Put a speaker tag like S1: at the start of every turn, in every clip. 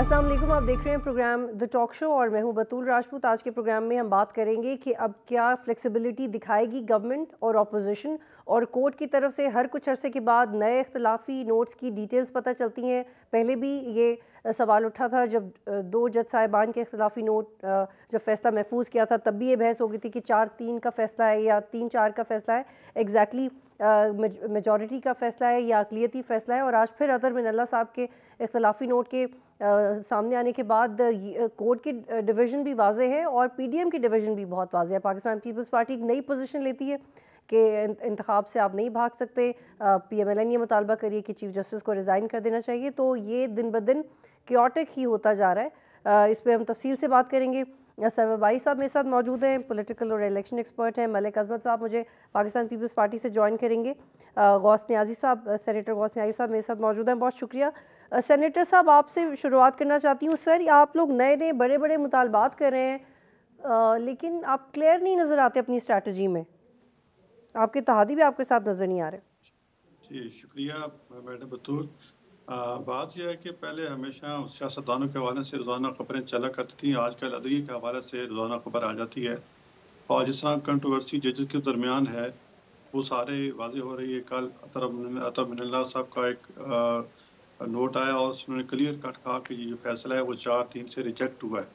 S1: अस्सलाम वालेकुम, आप देख रहे हैं प्रोग्राम द टॉक शो और मैं हूं बतूल राजपूत। आज के प्रोग्राम में हम बात करेंगे कि अब क्या फ्लेक्सिबिलिटी दिखाएगी गवर्नमेंट और अपोजिशन, और कोर्ट की तरफ से हर कुछ अरसे के बाद नए इख्तलाफी नोट्स की डिटेल्स पता चलती हैं। पहले भी ये सवाल उठा था जब दो जज साहिबान के इख्तलाफी नोट जब फैसला महफूज किया था, तब भी ये बहस हो गई थी कि 4-3 का फैसला है या 3-4 का फैसला है, एग्जैक्टली मेजॉरिटी का फैसला है या अक़लियती फैसला है। और आज फिर अदर मिनल्ला साहब के इख्तलाफी नोट के सामने आने के बाद कोर्ट की डिवीज़न भी वाज़े है और पीडीएम की डिवीज़न भी बहुत वाज़े है। पाकिस्तान पीपल्स पार्टी एक नई पोजीशन लेती है कि इंतखाब से आप नहीं भाग सकते। पीएमएलएन ये मुतालबा करिए कि चीफ जस्टिस को रिज़ाइन कर देना चाहिए। तो ये दिन ब दिन क्योटिक ही होता जा रहा है। इस पर हम तफसील से बात करेंगे। सरवर बारी साहब मेरे साथ मौजूद हैं, पॉलिटिकल और इलेक्शन एक्सपर्ट हैं। मलिक अजमत साहब मुझे पाकिस्तान पीपल्स पार्टी से ज्वाइन करेंगे। गौस नियाजी साहब, सेनेटर गौस नियाजी साहब मेरे साथ मौजूद हैं। बहुत शुक्रिया। सेनेटर साहब, आपसे शुरुआत करना चाहती हूँ। सर, आप लोग नए नए बड़े बड़े मुतालबात कर रहे हैं, लेकिन आप क्लियर नहीं नज़र आते अपनी स्ट्रैटेजी में। आपके इत्तेहादी भी आपके साथ नज़र नहीं आ रहे।
S2: जी शुक्रिया मैडम बतूल। बात यह है कि पहले हमेशा सियासतदानों के हवाले से रोज़ाना खबरें चला करती थी, आजकल अदलिया के हवाले से रोज़ाना खबर आ जाती है। और जिस तरह कंट्रोवर्सी जजेस के दरमियान है वो सारे वाज़ेह हो रही है। कल अतर मिनल्ला साहब का एक नोट आया और उसने क्लियर कट कहा कि ये जो फैसला है वो 4-3 से रिजेक्ट हुआ है।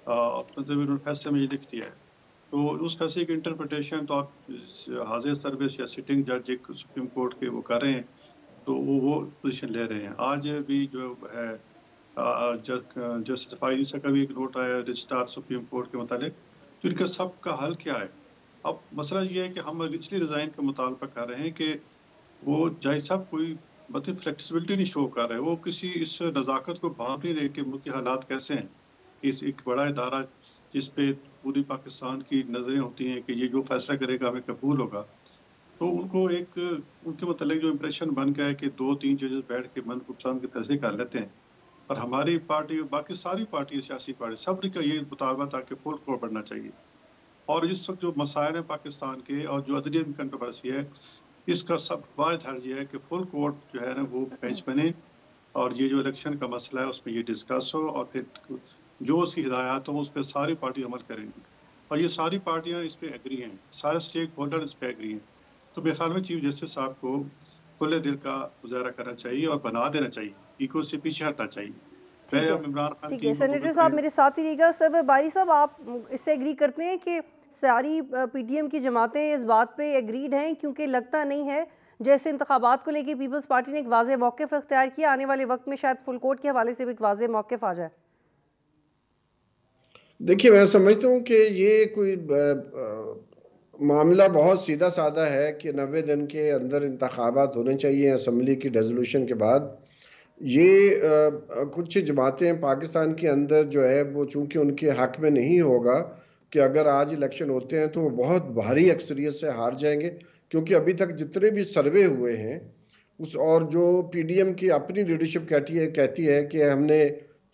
S2: उन्होंने फैसले में ये लिख दिया है। तो उस फैसले की इंटरप्रिटेशन तो आप हाजिर सर्विस या सिटिंग जज एक सुप्रीम कोर्ट के वो कर रहे हैं, तो वो पोजीशन ले रहे हैं। आज भी जो है जस्टिस फायरी साहब का भी एक नोट आया रजिस्ट्रार सुप्रीम कोर्ट के मुतालिक। तो इनका सब का हल क्या है? अब मसला ये है कि हम इसलिए रिजाइन का मुतालबा कर रहे हैं कि वो जज साहब कोई मतलब फ्लेक्सिबिलिटी नहीं शो कर रहे। वो किसी इस नज़ाकत को भांप नहीं रहे कि मुल्क के हालात कैसे हैं। इस एक बड़ा इदारा जिस पे पूरी पाकिस्तान की नज़रें होती हैं कि ये जो फैसला करेगा हमें कबूल होगा। तो उनको एक उनके मतलब जो इम्प्रेशन बन गया है कि 2-3 जजेस बैठ के मनपसंद के फैसले कर लेते हैं। और हमारी पार्टी और बाकी सारी पार्टी सियासी पार्टी सब का ये मुतालबा था कि फुल कोर्ट बनना चाहिए। और इस वक्त जो मसाइल है पाकिस्तान के और जो अदलिया में कंट्रोवर्सी है, इसका सब वाहिद हल ये है कि फुल कोर्ट जो है ना वो बेंच बने और ये जो इलेक्शन का मसला है उसमें ये डिस्कस हो और फिर जो उसकी हिदायत हो उस पर सारी पार्टी अमल करेंगी। और ये सारी पार्टियां इस पर एग्री हैं, सारे स्टेक होल्डर इस पर एग्री हैं। तो मेरे ख्याल में चीफ जस्टिस साहब को खुले दिल का मुजाहरा करना चाहिए और बना देना चाहिए, इको से पीछे हटना चाहिए।
S1: ठीक
S2: पहले
S1: है,
S2: हम इमरान खान
S1: ठीक है।
S2: टीम को
S1: सेनेटर
S2: बोलते
S1: साहब
S2: हैं।
S1: मेरे साथ ही रहिएगा। सरवर बारी साहब, आप इससे एग्री करते हैं कि सारी पीटीएम की जमातें इस बात पे एग्रीड हैं? क्योंकि लगता नहीं है जैसे इंतखाबात को लेके पीपल्स पार्टी ने एक वाज़ेह मौक़िफ़ इख्तियार किया। आने वाले वक्त में शायद फुल कोर्ट के हवाले से भी एक वाज़ेह मौक़िफ़ आ जाए।
S3: देखिए, मैं समझता हूँ कि ये कोई मामला बहुत सीधा साधा है कि 90 दिन के अंदर इंतखाबात होने चाहिए असम्बली की रेजोल्यूशन के बाद। ये कुछ जमातें पाकिस्तान के अंदर जो है वो चूंकि उनके हक में नहीं होगा कि अगर आज इलेक्शन होते हैं तो वो बहुत भारी अक्सरियत से हार जाएंगे, क्योंकि अभी तक जितने भी सर्वे हुए हैं उस और जो पीडीएम की अपनी लीडरशिप कहती है कि हमने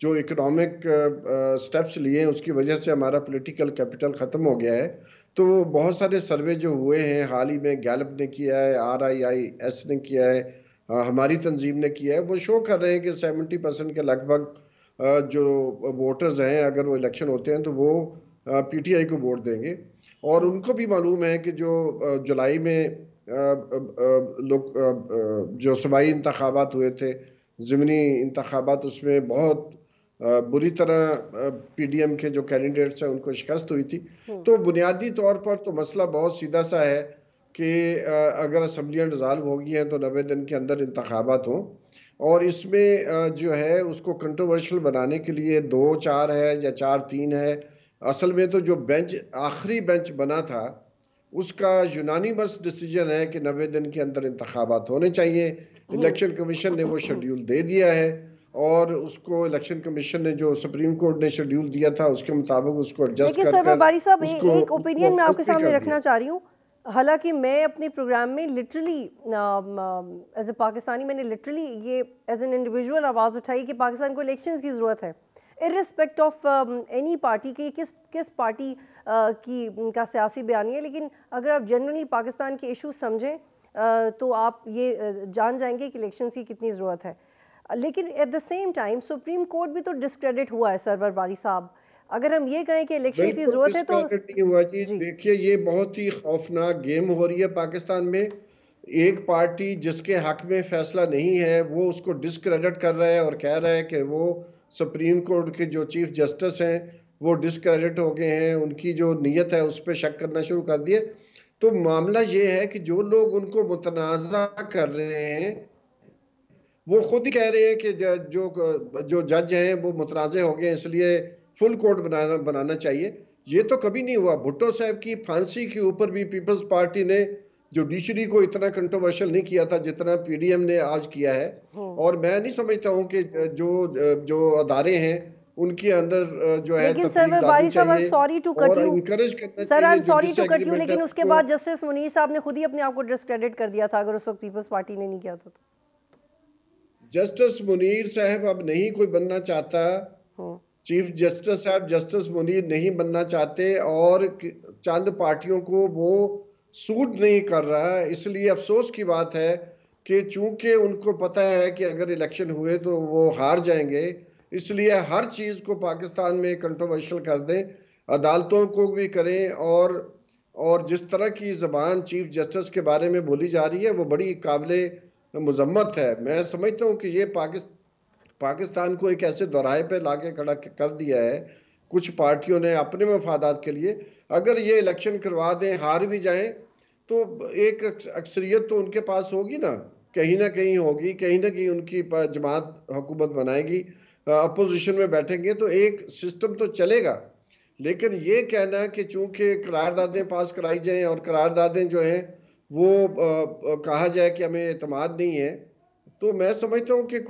S3: जो इकोनॉमिक स्टेप्स लिए हैं उसकी वजह से हमारा पॉलिटिकल कैपिटल ख़त्म हो गया है। तो बहुत सारे सर्वे जो हुए हैं हाल ही में, गैलप ने किया है, RIIS ने किया है, हमारी तंजीम ने किया है, वो शो कर रहे हैं कि 70% के लगभग जो वोटर्स हैं अगर वो इलेक्शन होते हैं तो वो पीटीआई को वोट देंगे। और उनको भी मालूम है कि जो जुलाई में लोग जो सूबाई इंतखाबात हुए थे, ज़मीनी इंतखाबात, उसमें बहुत बुरी तरह पीडीएम के जो कैंडिडेट्स हैं उनको शिकस्त हुई थी। तो बुनियादी तौर पर तो मसला बहुत सीधा सा है कि अगर असम्बलियाँ डिज़ाल्व होगी हैं तो 90 दिन के अंदर इंतखाबात हों। और इसमें जो है उसको कंट्रोवर्शियल बनाने के लिए 2-4 है या 4-3 है। असल में तो जो बेंच आखिरी बेंच बना था उसका यूनानिमस डिसीजन है कि 90 दिन के अंदर इंतखाबात होने चाहिए। इलेक्शन कमीशन ने वो शेड्यूल दे दिया है और उसको इलेक्शन कमीशन ने जो सुप्रीम कोर्ट ने शेड्यूल दिया था उसके मुताबिक उसको एडजस्ट
S1: लेकिन
S3: कर
S1: सरवर
S3: कर
S1: बारी साहब,
S3: उसको
S1: एक
S3: उसको
S1: ओपिनियन मैं आपके
S3: अमल भी
S1: सामने
S3: कर दिया।
S1: रखना चाह रही हूँ। हालांकि मैं अपने प्रोग्राम में लिटरली एज ए पाकिस्तानी मैंने लिटरली ये एज एन इंडिविजुअल आवाज़ उठाई कि पाकिस्तान को इलेक्शंस की ज़रूरत है, इर्रिस्पेक्ट ऑफ एनी पार्टी की, किस पार्टी की का सियासी बयानी है। लेकिन अगर आप जनरली पाकिस्तान के इशू समझें तो आप ये जान जाएंगे कि इलेक्शंस की कितनी ज़रूरत है। लेकिन at the same time supreme court भी तो डिस्क्रेडिट हुआ है सरवर बारी साहब। अगर हम ये कहें कि इलेक्शन की जरूरत है तो
S3: डिस्क्रेडिट नहीं हुआ जी।
S1: जी
S3: देखिए, ये बहुत ही खौफनाक गेम हो रही है पाकिस्तान में। एक पार्टी जिसके हक में फैसला नहीं है वो उसको डिस्क्रेडिट कर रहा है और कह रहा है कि वो सुप्रीम कोर्ट के जो चीफ जस्टिस हैं वो डिस्क्रेडिट हो गए हैं, उनकी जो नीयत है उस पर शक करना शुरू कर दिए। तो मामला ये है कि जो लोग उनको मुतनाज़ा कर रहे हैं वो खुद ही कह रहे हैं कि जो जज हैं वो मुतनाज़े हो गए, इसलिए फुल कोर्ट बनाना चाहिए। ये तो कभी नहीं हुआ। भुट्टो साहब की फांसी के ऊपर भी पीपल्स पार्टी ने जुडिशरी को इतना कंट्रोवर्शियल नहीं किया था जितना पीडीएम ने आज किया है। और मैं नहीं समझता हूँ कि जो जो अदारे हैं उनके अंदर जो है
S1: लेकिन
S3: तफरीक
S1: सर
S3: डालनी
S1: बारी साहब,
S3: चाहिए
S1: सॉरी टू कट
S3: और
S1: यू
S3: इनकरेज करना
S1: सर, आई
S3: चाहिए
S1: एम
S3: जो
S1: sorry to cut you,
S3: disagreement है
S1: लेकिन उसके
S3: उसको।
S1: बाद जस्टिस मुनीर साहब ने खुद ही अपने आप को डिस्क्रेडिट कर दिया था, अगर उस वक्त पीपल्स पार्टी ने नहीं किया था तो।
S3: जस्टिस मुनीर साहब अब नहीं कोई बनना चाहता।
S1: हम्म,
S3: चीफ जस्टिस साहब जस्टिस मुनीर नहीं बनना चाहते और चंद पार्टियों को वो सूट नहीं कर रहा। इसलिए अफसोस की बात है कि चूंकि उनको पता है कि अगर इलेक्शन हुए तो वो हार जाएंगे, इसलिए हर चीज़ को पाकिस्तान में कंट्रोवर्शियल कर दें, अदालतों को भी करें। और जिस तरह की ज़बान चीफ जस्टिस के बारे में बोली जा रही है वो बड़ी काबिले मजम्मत है। मैं समझता हूँ कि ये पाकिस्तान को एक ऐसे दोराहे पे लाके खड़ा कर दिया है कुछ पार्टियों ने अपने मफादात के लिए। अगर ये इलेक्शन करवा दें, हार भी जाएं, तो एक अक्सरियत तो उनके पास होगी ना कहीं होगी, कहीं ना कहीं उनकी जमात हुकूमत बनाएगी, अपोजिशन में बैठेंगे तो एक सिस्टम तो चलेगा। लेकिन ये कहना कि चूंकि करारदादें पास कराई जाएं और करारदादें जो हैं वो कहा जाए कि हमें एतमाद नहीं है, तो मैं समझता हूँ कि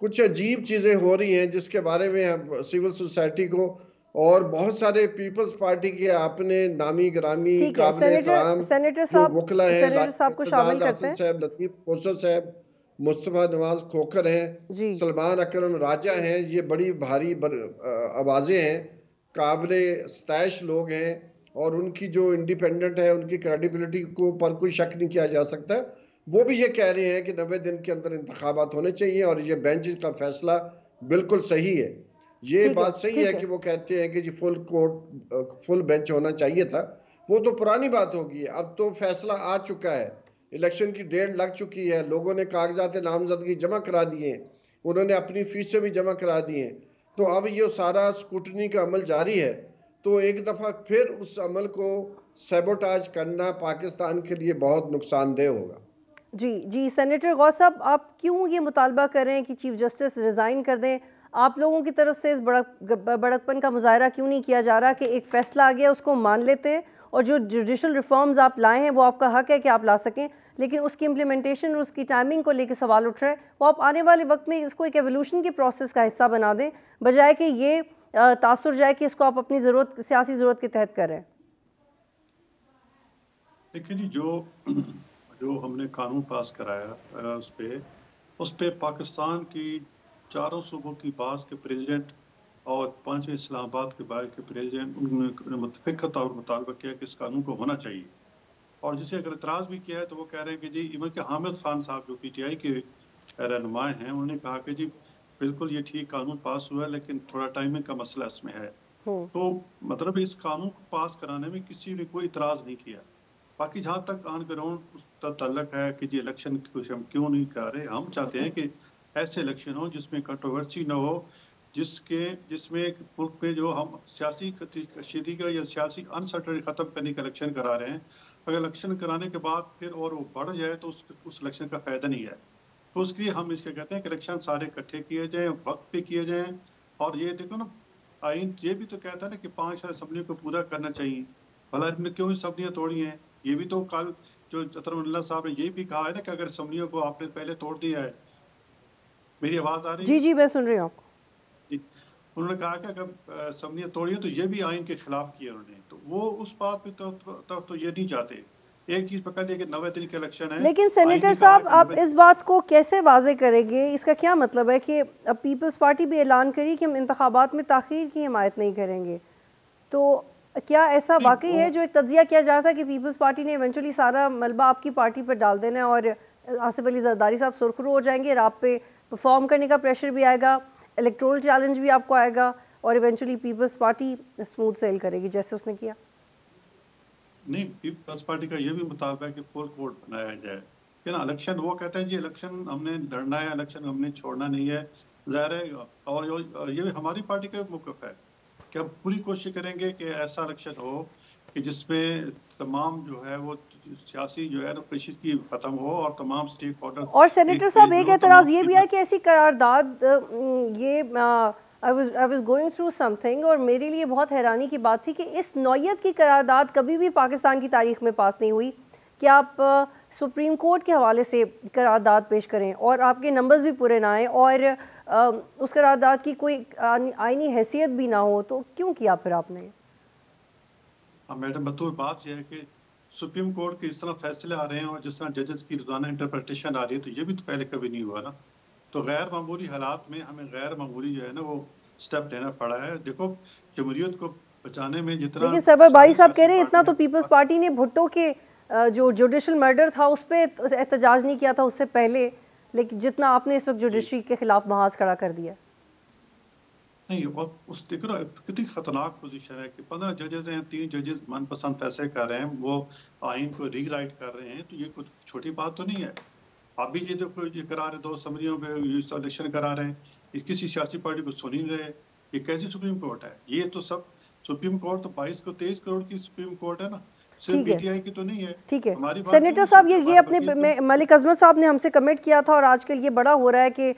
S3: कुछ अजीब चीजें हो रही हैं जिसके बारे में हम सिविल सोसाइटी को और बहुत सारे पीपल्स पार्टी के अपने नामी ग्रामी
S1: ठीक है।
S3: काबिल एहतराम
S1: सेनेटर
S3: जो
S1: साहब,
S3: वकला हैं,
S1: सेनेटर साहब को शामिल
S3: एजाज
S1: करते
S3: आसिफ
S1: हैं।
S3: साहब, लतीफ खोसर साहब, मुस्तफ़ा नवाज खोखर हैं,
S1: जी
S3: सलमान अकरम राजा हैं, ये बड़ी भारी आवाज़ें हैं, काबिल सतैश लोग हैं और उनकी जो इंडिपेंडेंट है उनकी क्रेडिबिलिटी को पर कोई शक नहीं किया जा सकता। वो भी ये कह रहे हैं कि 90 दिन के अंदर इंतखाबात होने चाहिए और ये बेंच का फैसला बिल्कुल सही है। ये
S1: ठीक है,
S3: बात सही है
S1: ठीक है।
S3: कि वो कहते हैं कि जी फुल बेंच होना चाहिए था, वो तो पुरानी बात होगी। अब तो फैसला आ चुका है, इलेक्शन की डेट लग चुकी है, लोगों ने कागजात नामजदगी जमा करा दिए, उन्होंने अपनी फीसें भी जमा करा दी हैं। तो अब ये सारा स्क्रूटनी का अमल जारी है, तो एक दफ़ा फिर उस अमल को सैबोटाज करना पाकिस्तान के लिए बहुत नुकसानदेह होगा।
S1: जी जी, सेनेटर गौस साहब, आप क्यों ये मुतालबा कर रहे हैं कि चीफ जस्टिस रिज़ाइन कर दें? आप लोगों की तरफ से इस बड़कपन का मुजाहरा क्यों नहीं किया जा रहा कि एक फ़ैसला आ गया उसको मान लेते हैं और जो जुडिशल रिफॉर्म्स आप लाए हैं वो आपका हक है कि आप ला सकें, लेकिन उसकी इम्प्लीमेंटेशन और उसकी टाइमिंग को लेकर सवाल उठ रहा है, वो आप आने वाले वक्त में इसको एक एवोल्यूशन के प्रोसेस का हिस्सा बना दें, बजाय कि ये तासुर जाए कि इसको आप अपनी ज़रूरत, सियासी ज़रूरत के तहत कर रहे हैं।
S2: देखिए जी, जो हमने कानून पास कराया उस पे पाकिस्तान की चारों सूबों की बास के प्रेसिडेंट और 5वें इस्लामाबाद के बाद के प्रेसिडेंट उन्होंने मुतफिक तौर मुतालबा किया कि इस कानून को होना चाहिए। और जिसे अगर इतराज़ भी किया है तो वो कह रहे हैं कि जी, इवन के हामिद खान साहब जो PTI के रहनुमा हैं, उन्होंने कहा कि जी बिल्कुल ये ठीक कानून पास हुआ है, लेकिन थोड़ा टाइमिंग का मसला इसमें है। तो मतलब इस कानून को पास कराने में किसी ने कोई इतराज़ नहीं किया। बाकी जहाँ तक ऑन ग्राउंड उस तल्लक है कि जी इलेक्शन कुछ हम क्यों नहीं कर रहे, हम चाहते हैं कि ऐसे इलेक्शन हो जिसमें कंट्रोवर्सी न हो, जिसमें मुल्क में जो हम सियासी कशीदगी का या सियासी अनसर्टनिटी ख़त्म करने का इलेक्शन करा रहे हैं, अगर इलेक्शन कराने के बाद फिर और वो बढ़ जाए तो उस इलेक्शन का फ़ायदा नहीं है। तो उसके लिए हम इसके कहते हैं कि इलेक्शन सारे इकट्ठे किए जाएँ, वक्त पे किए जाएँ। और ये देखो ना, आइन ये भी तो कहता है ना कि 5 असम्बली को पूरा करना चाहिए। भला इन्होंने क्यों असम्बलियाँ तोड़ी हैं? ये भी तो कल जो अतरमुल्ला साहब ने ये भी कहा है ना कि अगर असम्बलियों को आपने पहले तोड़ दिया है। मेरी आवाज़ आ रही है?
S1: जी जी, मैं सुन रही हूँ आपको।
S2: उन्होंने कहा कि अगर असम्बलियाँ तोड़ी तो ये भी आइन के खिलाफ किया उन्होंने, तो वो उस बात की तरफ तो ये नहीं जाते। एक चीज़ पकड़ लिया कि 90 दिन का इलेक्शन है।
S1: लेकिन सेनेटर साहब, आप इस बात को कैसे वाजे करेंगे? इसका क्या मतलब है कि अब पीपल्स पार्टी भी ऐलान करी कि हम इंतखाबात में ताख़ीर की हिमायत नहीं करेंगे, तो क्या ऐसा वाकई है जो एक तज्जिया किया जा रहा था कि पीपल्स पार्टी ने इवेंचुअली सारा मलबा आपकी पार्टी पर डाल देना है और आसिफ अली जरदारी साहब सुरखरू हो जाएंगे और आप पे परफॉर्म करने का प्रेशर भी आएगा, इलेक्टोरल चैलेंज भी आपको आएगा और eventually people's party smooth sail करेगी जैसे उसने किया?
S2: नहीं, पीपल्स पार्टी का ये भी मुतालबा है कि फुल कोर्ट बनाया जाए कि ना इलेक्शन, वो कहते हैं जी इलेक्शन हमने लड़ना है, इलेक्शन हमने छोड़ना नहीं है, ज़ाहिर है। और ये भी हमारी पार्टी का मौक़िफ़ है कि हम पूरी कोशिश करेंगे कि ऐसा इलेक्शन हो कि जिसमें तमाम जो है वो सियासी जो है ना कशिशगी ख़त्म हो और तमाम स्टेक होल्डर।
S1: और सेनेटर साहब एक एतराज़ ये भी है कि ऐसी करारदाद ये I was going through something और मेरे लिए बहुत हैरानी की बात थी कि इस नौयत की करारदाद कभी भी पाकिस्तान की तारीख में पास नहीं हुई कि आप सुप्रीम कोर्ट के हवाले से करारदाद पेश करें और आपके नंबर्स भी पूरे ना आए और उस करारदाद की कोई आईनी हैसियत भी ना हो, तो क्यों किया फिर आपने?
S2: मैडम बतौर बात यह है कि सुप्रीम कोर्ट के इस तरह फैसले आ रहे हैं और जिस तरह जजेस की रोजाना इंटरप्रिटेशन आ रही है, तो ये भी तो पहले कभी नहीं हुआ ना। तो गैर मामूली हालात में हमें गैर मामूली जो है ना वो स्टेप लेना पड़ा है। देखो, जमहूरियत को बचाने में जितना,
S1: लेकिन सरवर बारी साहब कह रहे हैं इतना तो पीपल्स पार्टी ने भुट्टो के जो जुडिशल मर्डर था उस पर एहतजाज नहीं किया था उससे पहले, लेकिन जितना आपने इस वक्त जुडिशरी के खिलाफ महाज खड़ा कर दिया।
S2: नहीं, और उस देखो ना कितनी खतरनाक पोजीशन है कि 15 जजेस हैं, 3 जजेस मनपसंद फैसले कर रहे हैं, वो आइन को रीराइट कर रहे हैं, तो ये कुछ छोटी बात तो नहीं है। अभी ये देखो ये करा रहे 2 असम्बलियों में इलेक्शन करा रहे हैं, ये किसी सियासी पार्टी को सुन ही नहीं रहे। ये कैसी सुप्रीम कोर्ट है? ये तो सब सुप्रीम कोर्ट तो 23 करोड़ की सुप्रीम कोर्ट है ना, सिर्फ पीटीआई की तो नहीं है।
S1: ठीक है सेनेटर साहब, ये अपने मलिक अजमत साहब ने हमसे कमेंट किया था और आजकल ये बड़ा हो रहा है कि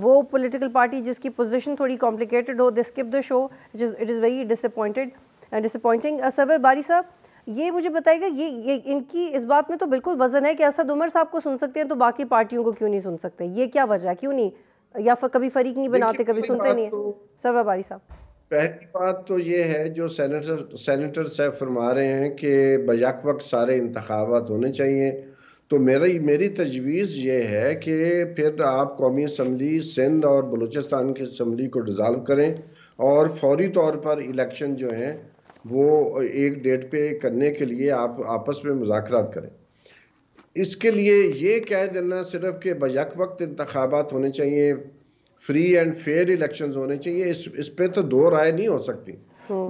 S1: वो पॉलिटिकल पार्टी जिसकी पोजीशन थोड़ी कॉम्प्लिकेटेड हो, they skip the show, it is very disappointing. Sarwar Bari साहब, ये मुझे बताइएगा, ये इनकी इस बात में तो बिल्कुल वजन है कि असद उमर साहब को सुन सकते हैं तो बाकी पार्टियों को क्यों नहीं सुन सकते? ये क्या वजह है, क्यों नहीं, या कभी फरीक नहीं बनाते, कभी सुनते नहीं है? सरवर बारी साहब,
S3: पहली बात तो ये है जो सेनेटर साहब फरमा रहे हैं कि बयक वक्त सारे इंतखाबात होने चाहिए, तो मेरी तजवीज़ ये है कि फिर आप कौमी असम्बली सिंध और बलूचिस्तान की असम्बली को डिज़ाल्व करें और फौरी तौर पर इलेक्शन जो हैं वो एक डेट पे करने के लिए आप आपस में मुज़ाकरात करें। इसके लिए ये कह देना सिर्फ कि बयक वक्त इंतखाबात होने चाहिए, फ्री एंड फेयर इलेक्शंस होने चाहिए, इस पे तो दो राय नहीं हो सकती।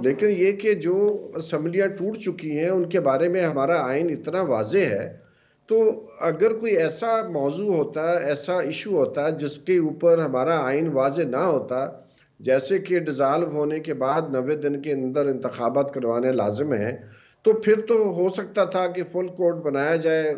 S3: लेकिन ये कि जो असम्बलियाँ टूट चुकी हैं उनके बारे में हमारा आइन इतना वाजे है, तो अगर कोई ऐसा मौजू होता, ऐसा इशू होता जिसके ऊपर हमारा आइन वाजे ना होता, जैसे कि डिज़ाल्व होने के बाद 90 दिन के अंदर इंतखाबात करवाने लाजिम हैं, तो फिर तो हो सकता था कि फुल कोर्ट बनाया जाए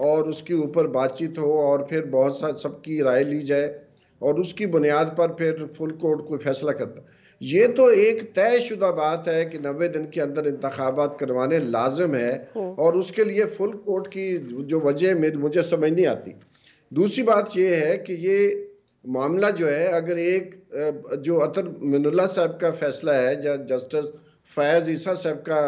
S3: और उसके ऊपर बातचीत हो और फिर बहुत सबकी राय ली जाए और उसकी बुनियाद पर फिर फुल कोर्ट कोई फैसला करता। ये तो एक तयशुदा बात है कि 90 दिन के अंदर इंतखाबात करवाने लाजिम है और उसके लिए फुल कोर्ट की जो वजह मुझे समझ नहीं आती। दूसरी बात ये है कि ये मामला जो है, अगर एक जो अतर मिनुल्लाह साहब का फैसला है, जस्टिस फैज ईसा साहब का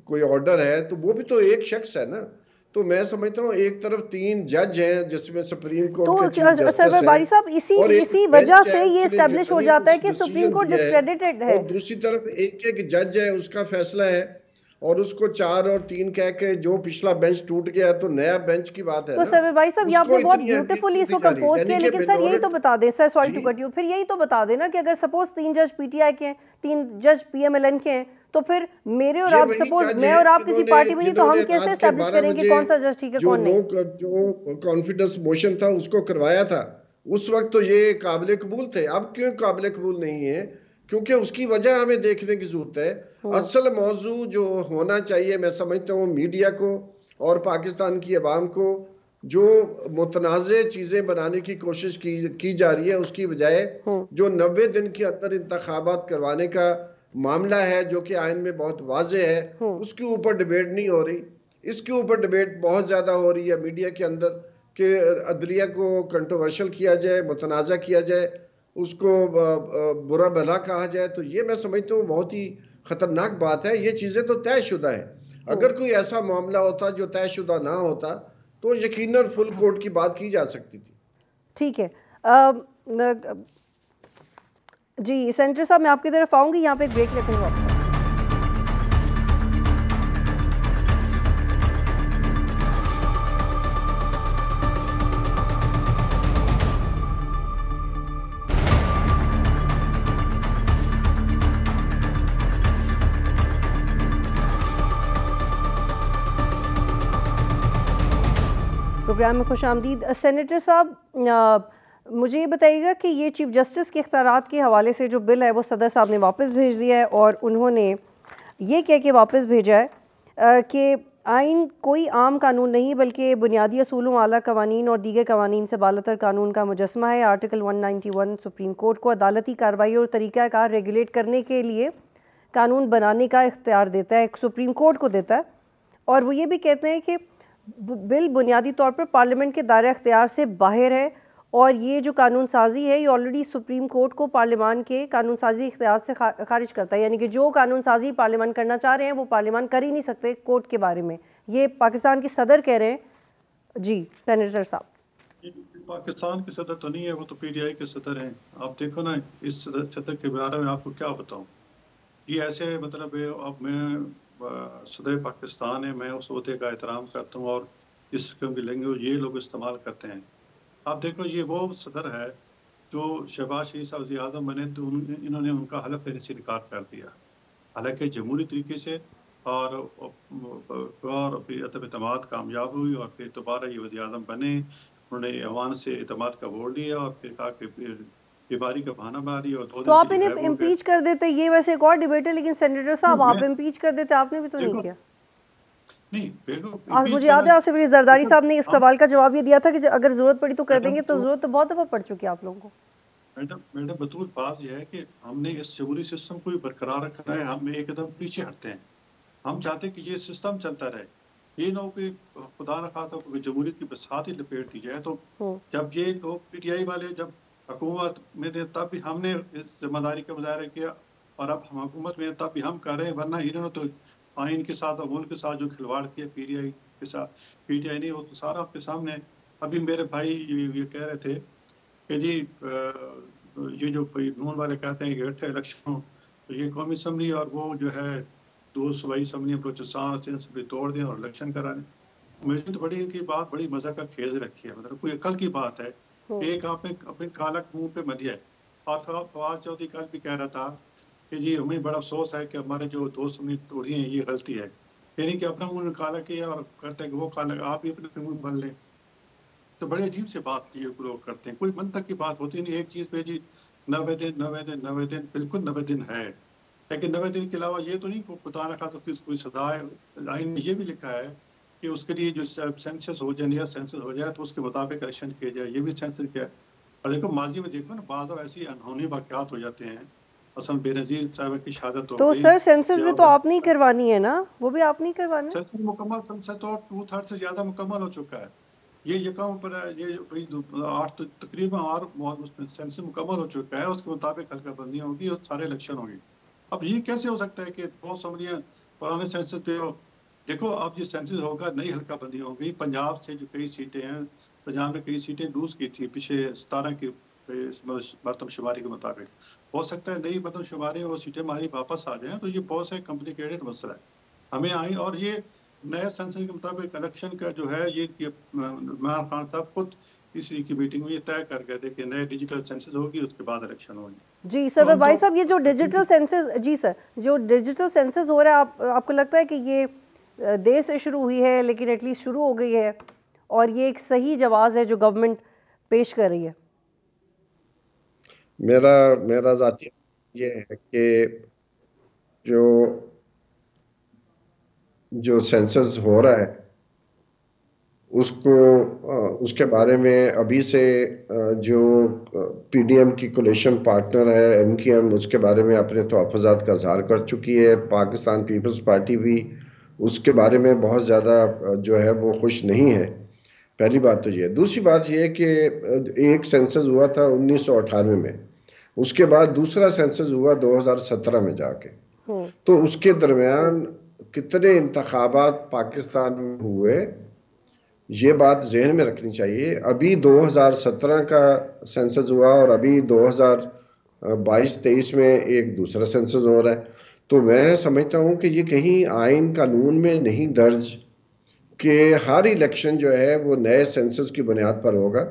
S3: कोई ऑर्डर है, तो वो भी तो एक शख्स है ना। तो मैं समझता हूँ एक तरफ 3 जज हैं जिसमें सुप्रीम कोर्ट के
S1: तो सरवर बारी साहब इसी वजह से ये एस्टैब्लिश हो जाता है कि सुप्रीम कोर्ट डिस्क्रेडिटेड है,
S3: और दूसरी तरफ एक जज है, उसका फैसला है और उसको 4 और 3 कह के जो पिछला बेंच टूट गया तो नया बेंच की बात है।
S1: तो सरवर बारी साहब, ये आपने बहुत ब्यूटीफुली इसको कंपोज किया, लेकिन सर यही तो बता दें, sir sorry to cut you, फिर यही तो बता देना कि अगर सपोज 3 जज पीटीआई के हैं, 3 जज पीएमएलएन के हैं, तो फिर मेरे और आप, सपोज मैं और आप किसी पार्टी में नहीं, तो हम कैसे एस्टैब्लिश करेंगे कौन सा जज ठीक है कौन नहीं?
S3: जो कॉन्फिडेंस मोशन था उसको करवाया था उस वक्त, तो ये काबिल कबूल थे। अब क्यों काबिल कबूल नहीं है? क्योंकि उसकी वजह हमें देखने की जरूरत है। असल मौजू जो होना चाहिए, मैं समझता हूँ मीडिया को और पाकिस्तान की अवाम को जो मुतनाज़े चीज़ें बनाने की कोशिश की जा रही है, उसकी बजाय जो 90 दिन के अंदर इंतखाबात करवाने का मामला है जो कि आइन में बहुत वाज़े है, उसके ऊपर डिबेट नहीं हो रही। इसके ऊपर डिबेट बहुत ज़्यादा हो रही है मीडिया के अंदर कि अदलिया को कंट्रोवर्शियल किया जाए, मुतनाज़ा किया जाए, उसको बुरा भला कहा जाए। तो ये मैं समझता हूँ बहुत ही ख़तरनाक बात है। ये चीज़ें तो तयशुदा है। अगर कोई ऐसा मामला होता जो तयशुदा ना होता तो यकीनन फुल कोर्ट की बात की जा सकती थी।
S1: ठीक है जी सेनेटर साहब, मैं आपकी तरफ आऊँगी, यहाँ पे एक ब्रेक लेते हैं। प्रोग्राम में खुश आमदीद। सेनेटर साहब, मुझे ये बताइएगा कि ये चीफ जस्टिस के इख्तियारात के हवाले से जो बिल है वो सदर साहब ने वापस भेज दिया है और उन्होंने ये कह के वापस भेजा है कि आइन कोई आम कानून नहीं बल्कि बुनियादी असूलों, आला कवानीन और दीगर कवानीन से बालातर कानून का मुजस्मा है। आर्टिकल 191 सुप्रीम कोर्ट को अदालती कार्रवाई और तरीक़ाकार रेगुलेट करने के लिए कानून बनाने का इख्तियार देता है, सुप्रीम कोर्ट को देता है। और वो ये भी कहते हैं कि बिल बुनियादी तौर पर पार्लियामेंट के दायरे अख्तियार से बाहर है और ये जो कानून साजी है ये ऑलरेडी सुप्रीम कोर्ट को पार्लियामान के कानून साजी इख्तियार से खारिज करता है, यानी कि जो कानून साजी पार्लियामान करना चाह रहे हैं वो पार्लियामान कर ही नहीं सकते कोर्ट के बारे में। ये पाकिस्तान के सदर कह रहे हैं। जी सेनेटर साहब।
S2: पाकिस्तान के सदर तो नहीं है, वो तो PTI के सदर हैं। आप देखो ना, इस सदर के बारे में आपको क्या बताऊं। ये ऐसे मतलब अब मैं सदर पाकिस्तान है, मैं उस ओहदे का एहतराम करता हूँ और इस किस्म की लैंग्वेज ये लोग इस्तेमाल करते हैं। आप देखो, ये वो सदर है जो शहबाज शरीफ साहब वज़ीर आज़म बने तो इन्होंने उनका हलफ लेने से इनकार कर दिया, हालांकि जमहूरी तरीके से, और फिर एतमाद कामयाब हुई और फिर दोबारा ये वज़ीर आज़म बने। उन्होंने अवान से एतमाद का वोट लिया और फिर कहा कि बीमारी का बहाना मारी और 2 दिन
S1: तो आप इन्हें इम्पीच कर देते। ये वैसे एक और डिबेट है, लेकिन सेनेटर साहब आप इम्पीच कर देते, आपने भी तो नहीं किया।
S2: नहीं,
S1: मुझे याद है आसिफ अली जरदारी साहब ने इस सवाल का जवाब ये दिया था कि अगर जरूरत पड़ी तो कर देंगे, तो जरूरत तो बहुत दफा पड़ चुकी है आप लोगों को।
S2: मैडम बतूल बात यह है कि हमने इस जमहूरी सिस्टम को बरकरार रखना है, हम एकदम पीछे हटते हैं। हम चाहते हैं कि ये सिस्टम चलता रहे, ये ना हो कि खुदा न खास्ता जमहूरियत की बसात ही लपेट दी जाए। तो जब ये लोग PTI वाले जब हुकूमत में थे तब भी हमने इस जिम्मेदारी का मुजाहरा किया और अब हम हुकूमत में तब भी हम कर रहे हैं, वरना इन्होंने तो आइन के साथ और मुल्क के साथ जो खिलवाड़ किया PTI के साथ, PTI नहीं, वो तो सारा आपके सामने। अभी मेरे भाई ये कह रहे थे कि जी ये जो नून वाले कहते हैं कि इलेक्शन, तो ये कौमी असम्बली और वो जो है 2 सूबाई असम्बली बलूचिस्तान तोड़ दें और इलेक्शन कराने। मुझे तो बड़ी इनकी बात बड़ी मजा का खेज रखी है, मतलब कोई अकल की बात है। एक आपने अपने कालक मुंह पे मदिया है। और फवाद चौधरी कल भी कह रहा था कि जी हमें बड़ा अफसोस है कि हमारे जो 2 असम्बली तोड़ी हैं ये गलती है, यानी कि अपना मुंह काला किया और कहते हैं कि वो काला आप ही अपने मुंह बन लें। तो बड़े अजीब से बात की लोग करते हैं, कोई मंतक की बात होती नहीं। एक चीज पे जी 90 दिन बिल्कुल 90 दिन है, लेकिन 90 दिन के अलावा ये तो नहीं खुदा न खास्ता तो कोई सजा है। आइन में ये भी लिखा है कि उसके लिए जो सेंसस हो जाए, नया सेंसस हो जाए तो उसके मुताबिक इलेक्शन किया जाए, ये भी सेंसस किया है। और देखो माजी में देखो ना, बाद ऐसी अनहोनी वाक़यात हो जाते हैं। असल बेनज़ीर साहिबा की शहादत हो गई।
S1: तो सर सेंसस भी तो आप नहीं करवानी है ना, वो भी आप नहीं करवाना।
S2: सेंसस मुकम्मल, सेंसस तो 2/3 से ज्यादा मुकम्मल हो चुका है। ये यकम पर ये 8 तकरीबन 8 सेंसस मुकम्मल हो चुका है, उसके मुताबिक हल्का बंदी होगी और सारे इलेक्शन होंगे। अब ये कैसे हो सकता है कि 2 असम्बलियां पुराने सेंसस पे हो। देखो अब ये सेंसस होगा, नई हल्का बंदी होगी। पंजाब से जो कई सीटें हैं, पंजाब ने कई सीटें लूज की थी पिछले 17 की मरतमशुमारी के मुताबिक। हो सकता है नई मरतमशुमारी वो सीटें हमारी वापस आ जाएं, तो ये बहुत से कॉम्प्लिकेटेड मसला है हमें आई। और ये नए सेंसस के मुताबिक इलेक्शन का जो है ये इमरान खान साहब खुद इसी की मीटिंग में ये तय कर गए थे कि नए डिजिटल सेंसस होगी, उसके बाद इलेक्शन होगी।
S1: जी सर, भाई साहब ये जो डिजिटल सेंसस, जी सर जो डिजिटल सेंसस हो रहा है, आपको लगता है कि ये देर से शुरू हुई है लेकिन एटलीस्ट शुरू हो गई है और ये एक सही जवाब है जो गवर्नमेंट पेश कर रही है?
S3: मेरा ज़ाती ये है कि जो सेंसस हो रहा है उसके बारे में अभी से जो PDM की कोलिशन पार्टनर है MKM, उसके बारे में अपने तहफ़्फ़ुज़ात का इज़हार कर चुकी है। पाकिस्तान पीपल्स पार्टी भी उसके बारे में बहुत ज़्यादा जो है वो खुश नहीं है। पहली बात तो ये। दूसरी बात ये कि एक सेंसस हुआ था 1998 में, उसके बाद दूसरा सेंसस हुआ 2017 में जाके। तो उसके दरमियान कितने इंतखाबात पाकिस्तान में हुए, ये बात जहन में रखनी चाहिए। अभी 2017 का सेंसस हुआ और अभी 2022-23 में एक दूसरा सेंसस हो रहा है। तो मैं समझता हूँ कि ये कहीं आइन कानून में नहीं दर्ज कि हर इलेक्शन जो है वो नए सेंसस की बुनियाद पर होगा।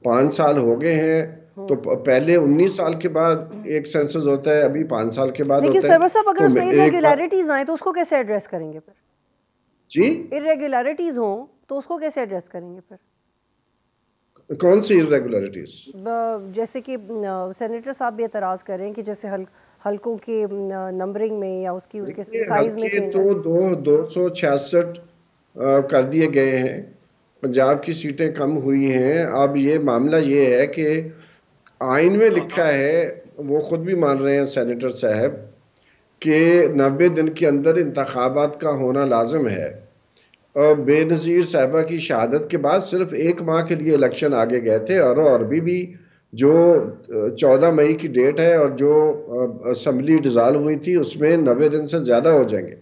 S3: 5 साल हो गए हैं, तो पहले 19 साल के बाद एक सेंसस होता है, अभी 5 साल के बाद होता है।
S1: लेकिन सरवर साहब अगर उसमें इरेगुलरिटीज आए तो उसको कैसे एड्रेस करेंगे फिर?
S3: जी,
S1: इरेगुलरिटीज हो तो उसको कैसे एड्रेस करेंगे फिर?
S3: कौन सी इरेगुलरिटीज?
S1: जैसे कि सेनेटर साहब भी एतराज़ कर रहे हैं कि जैसे हल्कों के नंबरिंग में या उसके साइज में
S3: हल्के
S1: चेंज
S3: तो 266 कर दिए गए हैं। पंजाब की सीटें कम हुई हैं। अब ये मामला ये है कि आइन में लिखा है, वो खुद भी मान रहे हैं सेनेटर साहब, कि 90 दिन के अंदर इंतखाबात का होना लाजिम है। और बेनज़ीर साहबा की शहादत के बाद सिर्फ 1 माह के लिए इलेक्शन आगे गए थे, और अभी भी जो 14 मई की डेट है और जो असम्बली डिज़ाल्व हुई थी उसमें 90 दिन से ज़्यादा हो जाएंगे।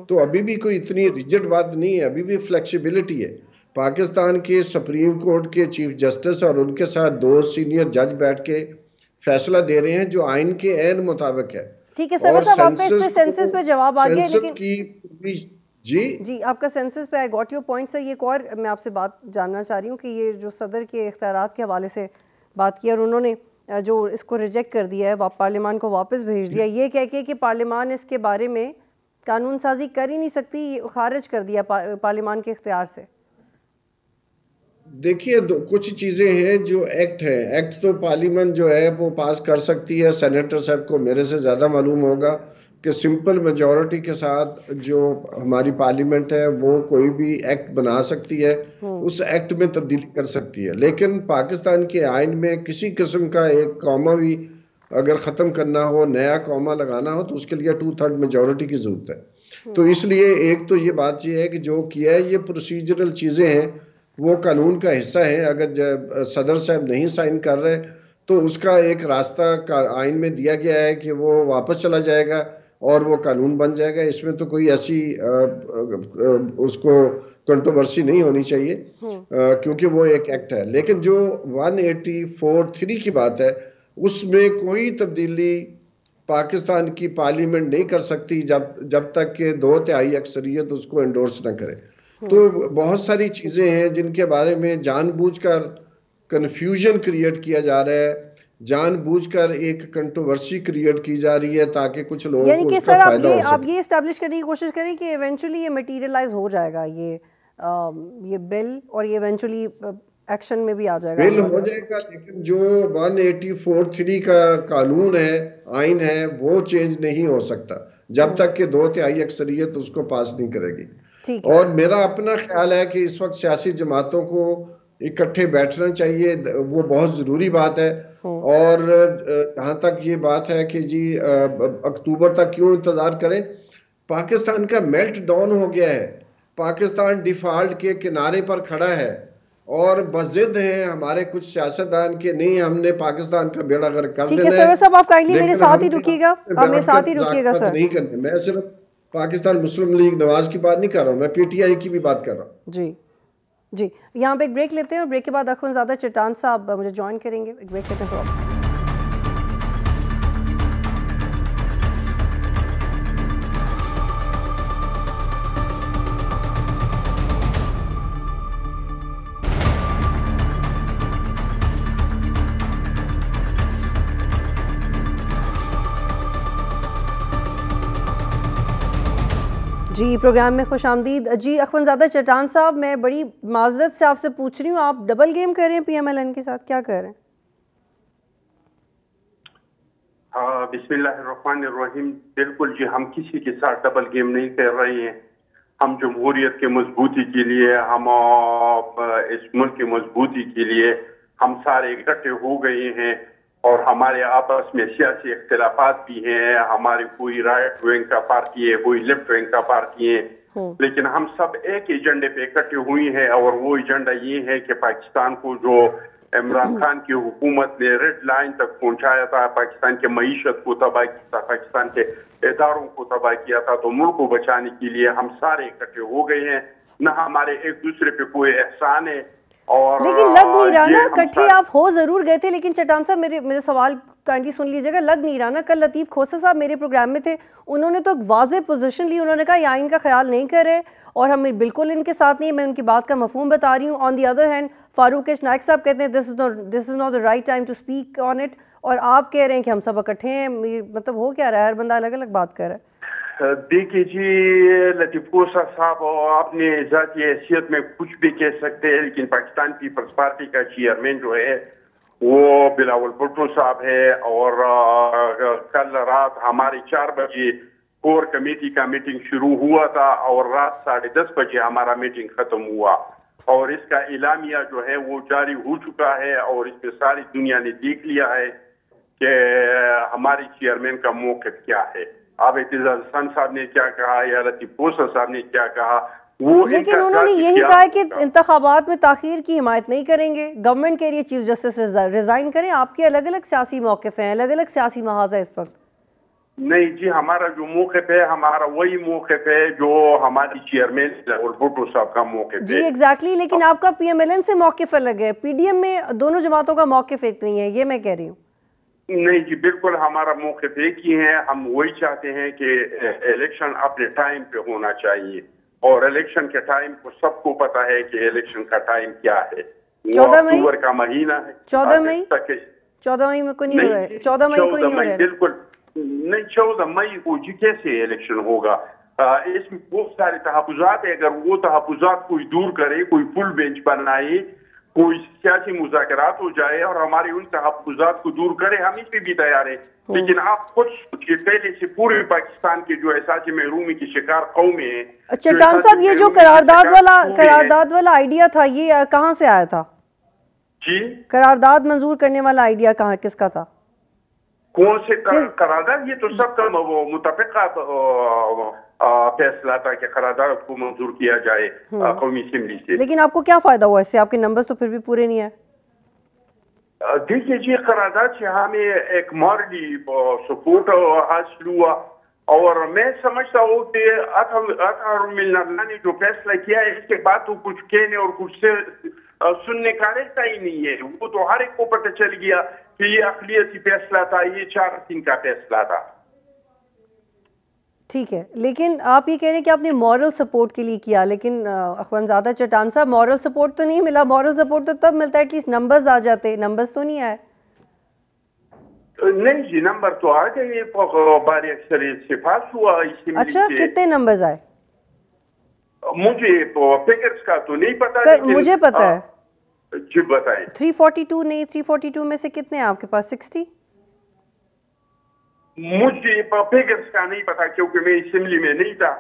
S3: तो अभी भी कोई इतनी रिजिड बात नहीं है, अभी भी फ्लेक्सिबिलिटी है। पाकिस्तान के सुप्रीम कोर्ट के चीफ जस्टिस और उनके साथ 2 सीनियर जज बैठ के फैसला दे रहे हैं जो आइन के ऐन मुताबिक है।
S1: ठीक है सर साहब, आपका इस पे सेंसस पे जवाब आ गया, लेकिन
S3: जी
S1: आपका सेंसस पे I got your point sir. ये एक और मैं आपसे बात जानना चाह रही हूँ कि ये जो सदर के इख्तियारात के हवाले से बात की और उन्होंने जो इसको रिजेक्ट कर दिया है, पार्लियामान को वापस भेज दिया, ये कह के कि पार्लियामान इसके बारे में कानून साजी कर ही नहीं सकती, खारिज कर दिया पार्लियामान के इख्तियार से।
S3: देखिए, कुछ चीज़ें हैं जो एक्ट है, एक्ट तो पार्लियामेंट जो है वो पास कर सकती है। सेनेटर साहब को मेरे से ज़्यादा मालूम होगा कि सिंपल मेजॉरिटी के साथ जो हमारी पार्लियामेंट है वो कोई भी एक्ट बना सकती है, उस एक्ट में तब्दीली कर सकती है। लेकिन पाकिस्तान के आइन में किसी किस्म का एक कॉमा भी अगर ख़त्म करना हो, नया कॉमा लगाना हो, तो उसके लिए 2/3 मेजॉरिटी की ज़रूरत है। तो इसलिए एक तो ये बात ये है कि जो किया है ये प्रोसीजरल चीज़ें हैं, वो कानून का हिस्सा है। अगर सदर साहब नहीं साइन कर रहे तो उसका एक रास्ता का आइन में दिया गया है कि वो वापस चला जाएगा और वो कानून बन जाएगा। इसमें तो कोई ऐसी उसको कंट्रोवर्सी नहीं होनी चाहिए, क्योंकि वो एक एक्ट है। लेकिन जो 184(3) की बात है, उसमें कोई तब्दीली पाकिस्तान की पार्लियामेंट नहीं कर सकती जब तक कि 2/3 अक्सरियत उसको एंडोर्स ना करे। तो बहुत सारी चीजें हैं जिनके बारे में जानबूझकर कंफ्यूजन क्रिएट किया जा रहा है, जानबूझकर एक कंट्रोवर्सी क्रिएट की जा रही है ताकि कुछ लोगों को उसका फायदा हो सके।
S1: आप ये एस्टैब्लिश करने की कोशिश करें कि इवेंचुअली ये मटेरियलाइज हो जाएगा, ये बिल, और ये इवेंचुअली एक्शन में भी आ जाएगा।
S3: बिल हो जाएगा, लेकिन जो 184(3) का कानून है, आइन है, वो चेंज नहीं हो सकता जब तक कि 2/3 अक्सरियत उसको पास नहीं करेगी। और मेरा अपना ख्याल है कि इस वक्त सियासी जमातों को इकट्ठे बैठना चाहिए, वो बहुत ज़रूरी बात है। और जहाँ तक ये बात है कि जी अक्टूबर तक क्यों इंतज़ार करें, पाकिस्तान का मेल्ट डाउन हो गया है, पाकिस्तान डिफॉल्ट के किनारे पर खड़ा है और बज़िद हैं हमारे कुछ सियासतदान के नहीं, हमने पाकिस्तान का बेड़ा गर्क कर देना है।
S1: सर साहब आप काइंडली मेरे साथ ही रुकिएगा, मेरे साथ ही रुकिएगा सर।
S3: नहीं करने, मैं सिर्फ पाकिस्तान मुस्लिम लीग नवाज की बात नहीं कर रहा हूँ, मैं पीटीआई की भी बात कर रहा हूँ।
S1: जी जी, यहाँ पे एक ब्रेक लेते हैं और ब्रेक के बाद अखुनज़ादा चट्टान साहब मुझे ज्वाइन करेंगे। एक ब्रेक लेते हैं। जी, प्रोग्राम में खुशामदीद। जी अखुनज़ादा चट्टान साहब, मैं बड़ी माज़रत से आपसे पूछ रही हूँ, आप डबल गेम कर रहे हैं पीएमएलएन के साथ, क्या कर रहे हैं?
S4: बिस्मिल्लाहिर्रहमानिर्रहीम। बिल्कुल जी, हम किसी के साथ डबल गेम नहीं कर रहे हैं। हम जमहूरियत के मजबूती के लिए, हम इस मुल्क की मजबूती के लिए हम सारे इकट्ठे हो गए हैं और हमारे आपस में सियासी इख्तिलाफात भी हैं। हमारी कोई राइट विंग का पार्टी है, कोई लेफ्ट विंग का पार्टी है, लेकिन हम सब एक एजेंडे पे इकट्ठे हुए हैं और वो एजेंडा ये है कि पाकिस्तान को जो इमरान खान की हुकूमत ने रेड लाइन तक पहुंचाया था, पाकिस्तान के मईशत को तबाह किया था, पाकिस्तान के इदारों को तबाह किया था, तो मुल्क को बचाने के लिए हम सारे इकट्ठे हो गए हैं। न हमारे एक दूसरे पे कोई एहसान है। और
S1: लेकिन लग नहीं रहा ना, इकट्ठे आप हो जरूर गए थे, लेकिन चट्टान साहब मेरे सवाल काइंडली सुन लीजिएगा, लग नहीं रहा ना। कल लतीफ़ खोसा साहब मेरे प्रोग्राम में थे, उन्होंने तो एक वाज़ेह पोजीशन ली, उन्होंने कहा ये आइन का ख्याल नहीं करे और हम बिल्कुल इनके साथ नहीं। मैं उनकी बात का मफहूम बता रही हूँ। On the other hand Farooq Naek साहब कहते हैं this is not the right time to speak on it, और आप कह रहे हैं कि हम सब इकट्ठे हैं। मतलब हो क्या रहा है, हर बंदा अलग अलग बात कर रहा है।
S4: देखिए जी, लतीफ़ोसा साहब अपने ज़ाती हैसियत में कुछ भी कह सकते हैं, लेकिन पाकिस्तान पीपल्स पार्टी का चेयरमैन जो है वो बिलावल भुट्टो साहब है। और कल रात हमारे 4 बजे कोर कमेटी का मीटिंग शुरू हुआ था और रात 10:30 बजे हमारा मीटिंग खत्म हुआ। और इसका इलामिया जो है वो जारी हो चुका है और इस पे सारी दुनिया ने देख लिया है कि हमारे चेयरमैन का मौक़िफ़ क्या है। अब एतजाज़ हसन साहब ने क्या कहा या लतीफ़ोसा साहब ने क्या कहा, वो
S1: लेकिन उन्होंने यही कहा कि इंतखाबात में ताख़ीर की हिमायत नहीं करेंगे। गवर्नमेंट कह रही है चीफ जस्टिस रिजाइन करें। आपके अलग अलग सियासी मौक़िफ़ हैं, अलग अलग सियासी महाज़ है इस वक्त।
S4: नहीं जी, हमारा जो मौक़िफ़ है हमारा वही मौक़िफ़ है जो हमारी चेयरमैन भुट्टो साहब का मौक़िफ़ है।
S1: जी एग्जैक्टली, लेकिन आपका PMLN से मौक़िफ़ अलग है, PDM में दोनों जमातों का मौक़िफ़ एक नहीं है, ये मैं कह रही हूँ।
S4: नहीं जी, बिल्कुल हमारा मौक़िफ़ एक ही है। हम वही चाहते हैं कि इलेक्शन अपने टाइम पे होना चाहिए और इलेक्शन के टाइम को सबको पता है कि इलेक्शन का टाइम क्या है।
S1: 14 मई
S4: अक्टूबर का महीना है।
S1: 14 मई 14 मई में को नहीं हो रहा है। 14 मई को नहीं हो रहा है।
S4: बिल्कुल नहीं, 14 मई को जी कैसे इलेक्शन होगा? इसमें बहुत सारे तहफ़्फ़ुज़ात है। अगर वो तहफ़्फ़ुज़ात कोई दूर करे, कोई फुल बेंच बनाए, कोई सियासी मुज़ाकरात हो जाए और हमारे उन तहफ़्फ़ुज़ात को दूर करे, हम इस पे भी तैयार हैं। लेकिन आप खुद सोचिए, पहले से पूरे पाकिस्तान के जो एहसास महरूमी की शिकार कौमें हैं।
S1: चट्टान साहब, ये जो करारदाद वाला आइडिया था, ये कहाँ से आया था
S4: जी?
S1: करारदाद मंजूर करने वाला आइडिया किसका था?
S4: कौन से करारदाद? ये तो सबका वो मुतफ़िक़ा फैसला था कि करारदाद को मंजूर किया जाए कौमी असेंबली से।
S1: लेकिन आपको क्या फायदा हुआ इससे? आपके नंबर्स तो फिर भी पूरे नहीं है।
S4: देखिए जी, करारदाद से हमें एक मॉरली सपोर्ट हासिल हुआ और मैं समझता हूँ कि अतहर मिल्ला ने जो फैसला किया है इसके बाद तो कुछ कहने और कुछ से सुनने का रहता ही नहीं है। वो तो हर एक को पता चल गया कि ये अक़लियती फैसला था, ये 4 दिन का फैसला था।
S1: ठीक है, लेकिन आप ये कह रहे हैं कि आपने मॉरल सपोर्ट के लिए किया, लेकिन अख़वानज़ादा चट्टान साहब, मॉरल सपोर्ट तो नहीं मिला। मॉरल सपोर्ट तो तब मिलता है एटलीस्ट नंबर्स आ जाते, नंबर्स तो नहीं आए।
S4: नहीं जी, नंबर तो आ गए, बारी अक्सरियत से पास हुआ।
S1: अच्छा, कितने नंबर्स आए?
S4: मुझे फिगर्स का तो नहीं पता,
S1: सर मुझे पता है।
S4: जी बताएं।
S1: 342 नहीं, 342 में से कितने हैं आपके पास? 60?
S4: मुझे फिगर्स का नहीं पता क्योंकि मैं असेंबली में नहीं था।